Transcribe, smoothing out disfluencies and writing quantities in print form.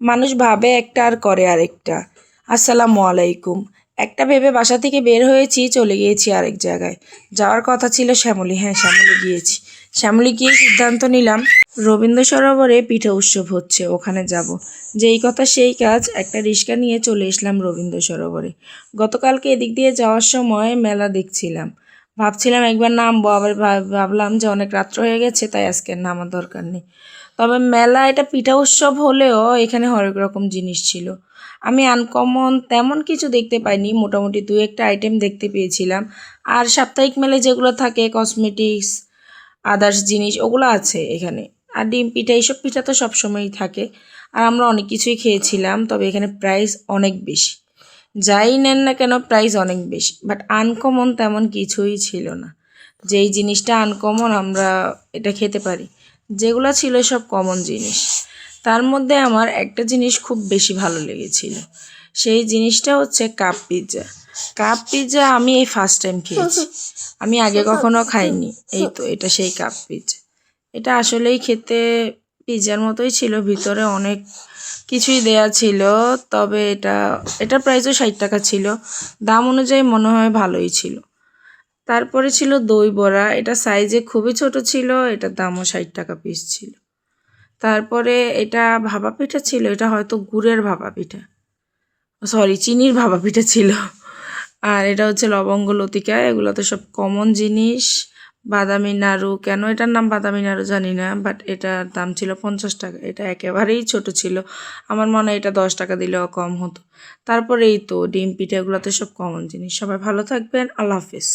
মানুষ ভাবে একটা আর করে আরেকটা। আসসালামু আলাইকুম। একটা ভেবে বাসা থেকে বের হয়েছি, চলে গিয়েছি আরেক জায়গায়। যাওয়ার কথা ছিল শ্যামলী, হ্যাঁ শ্যামলী গিয়েছি। শ্যামলী গিয়ে সিদ্ধান্ত নিলাম রবীন্দ্র সরোবরে পিঠা উৎসব হচ্ছে, ওখানে যাব। যেই কথা সেই কাজ, একটা রিক্সা নিয়ে চলে এসলাম রবীন্দ্র সরোবরে। গতকালকে এদিক দিয়ে যাওয়ার সময় মেলা দেখছিলাম, ভাবছিলাম একবার নামবো, আবার ভাবলাম যে অনেক রাত্র হয়ে গেছে, তাই আজকে নামার দরকার নেই। তবে মেলা এটা পিঠা উৎসব হলেও এখানে হরেক রকম জিনিস ছিল। আমি আনকমন তেমন কিছু দেখতে পাইনি, মোটামুটি দু একটা আইটেম দেখতে পেয়েছিলাম। আর সাপ্তাহিক মেলে যেগুলো থাকে কসমেটিক্স, আদার্স জিনিস, ওগুলো আছে এখানে। আর ডিম পিঠা, এইসব পিঠা তো সবসময়ই থাকে। আর আমরা অনেক কিছুই খেয়েছিলাম, তবে এখানে প্রাইস অনেক বেশি। যাই নেন না কেন প্রাইস অনেক বেশি, বাট আনকমন তেমন কিছুই ছিল না। যেই জিনিসটা আনকমন আমরা এটা খেতে পারি, যেগুলো ছিল সব কমন জিনিস। তার মধ্যে আমার একটা জিনিস খুব বেশি ভালো লেগেছিল, সেই জিনিসটা হচ্ছে কাপ পিৎজা। কাপ পিৎজা আমি এই ফার্স্ট টাইম খেয়েছি, আমি আগে কখনো খাইনি। এই তো এটা সেই কাপ পিৎজা। এটা আসলেই খেতে পিৎজার মতোই ছিল, ভিতরে অনেক কিছুই দেয়া ছিল। তবে এটার প্রাইসও 60 টাকা ছিল, দাম অনুযায়ী মনে হয় ভালোই ছিল। তারপরে ছিল দই বড়া, এটা সাইজে খুবই ছোট ছিল, এটার দামও 60 টাকা পিস ছিল। তারপরে এটা ভাপা পিঠা ছিল, এটা হয়তো গুড়ের ভাপা পিঠা, সরি চিনির ভাপা পিঠা ছিল। আর এটা হচ্ছে লবঙ্গ লতিকা, এগুলো তো সব কমন জিনিস। বাদামি নাড়ু, কেন এটার নাম বাদামি নাড়ু জানি না, বাট এটার দাম ছিল 50 টাকা। এটা একেবারেই ছোট ছিল, আমার মনে হয় এটা 10 টাকা দিলেও কম হতো। তারপরে এই তো ডিম পিঠা, এগুলো তো সব কমন জিনিস। সবাই ভালো থাকবেন, আল্লাহ হাফিজ।